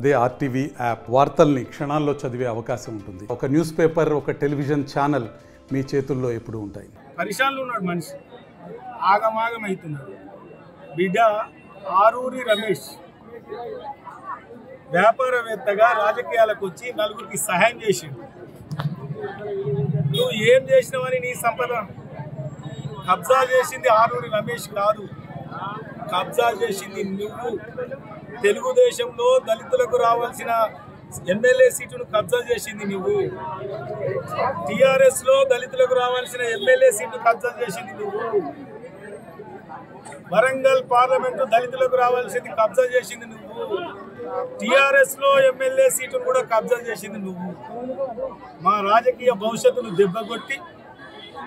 అదే RTV app వార్తల్ని క్షణాల్లో చదివే అవకాశం ఉంటుంది. ఒక న్యూస్ పేపర్, ఒక టెలివిజన్ ఛానల్ మీ చేతుల్లో ఎప్పుడు ఉంటాయి. పరిశాన్లో ఉన్నాడు మనిషి, ఆగమాగం అవుతున్నాడు. బిడ్డ ఆరూరి రమేష్ వ్యాపారవేత్తగా రాజకీయాలకు వచ్చి నలుగురికి సహాయం చేసిండు. నువ్వు ఏం చేసినావని నీ సంపద కబ్జా చేసింది ఆరూరి రమేష్ కాదు, కబ్జా చేసింది నువ్వు. తెలుగుదేశంలో దళితులకు రావాల్సిన ఎమ్మెల్యే సీటును కబ్జా చేసింది నువ్వు. టీఆర్ఎస్ లో దళితులకు రావాల్సిన ఎమ్మెల్యే సీటు కబ్జా చేసింది నువ్వు. వరంగల్ పార్లమెంటు దళితులకు రావాల్సింది కబ్జా చేసింది నువ్వు. టీఆర్ఎస్ లో ఎమ్మెల్యే సీటును కూడా కబ్జా చేసింది నువ్వు. మా రాజకీయ భవిష్యత్తును దెబ్బకొట్టి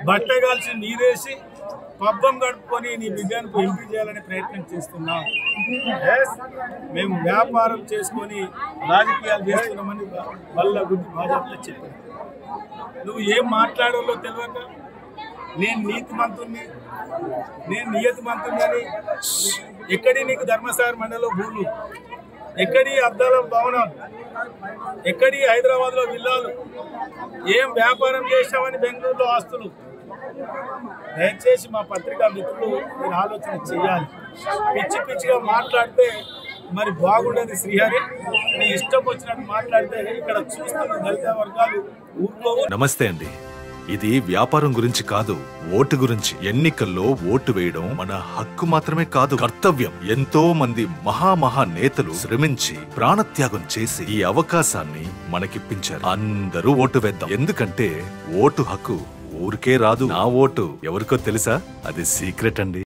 బట్టగాల్చి నీరేసి పబ్బం గడుపుకొని నీ బిడ్డను ఎంపీ చేయాలని ప్రయత్నం చేస్తున్నాం. మేము వ్యాపారం చేసుకొని రాజకీయాలు చేస్తున్నామని వల్ల గురించి భాజపా చెప్పాను. నువ్వు ఏం మాట్లాడాలో తెలియక నేను నీతిమంతుణ్ణి, నేను నియతిమంతుణ్ణి అని ఎక్కడి నీకు ధర్మసాగర్ మండలిలో భూములు, ఎక్కడి అద్దాల భవనాలు, ఎక్కడి హైదరాబాద్లో విల్లాలు, ఏం వ్యాపారం చేసామని బెంగళూరులో ఆస్తులు. దయచేసి మా పత్రికా మిత్రులు మీరు ఆలోచన చేయాలి. పిచ్చి పిచ్చిగా మాట్లాడితే మరి బాగుండేది. శ్రీహరి నీ ఇష్టం వచ్చినట్టు మాట్లాడితే ఇక్కడ చూస్తున్న దళిత వర్గాలు ఊరుకోవు. నమస్తే అండి. ఇది వ్యాపారం గురించి కాదు, ఓటు గురించి. ఎన్నికల్లో ఓటు వేయడం మన హక్కు మాత్రమే కాదు, కర్తవ్యం. ఎంతో మంది మహా నేతలు శ్రమించి ప్రాణత్యాగం చేసి ఈ అవకాశాన్ని మనకిప్పించారు. అందరూ ఓటు వేద్దాం. ఎందుకంటే ఓటు హక్కు ఊరికే రాదు. నా ఓటు ఎవరికో తెలుసా? అది సీక్రెట్ అండి.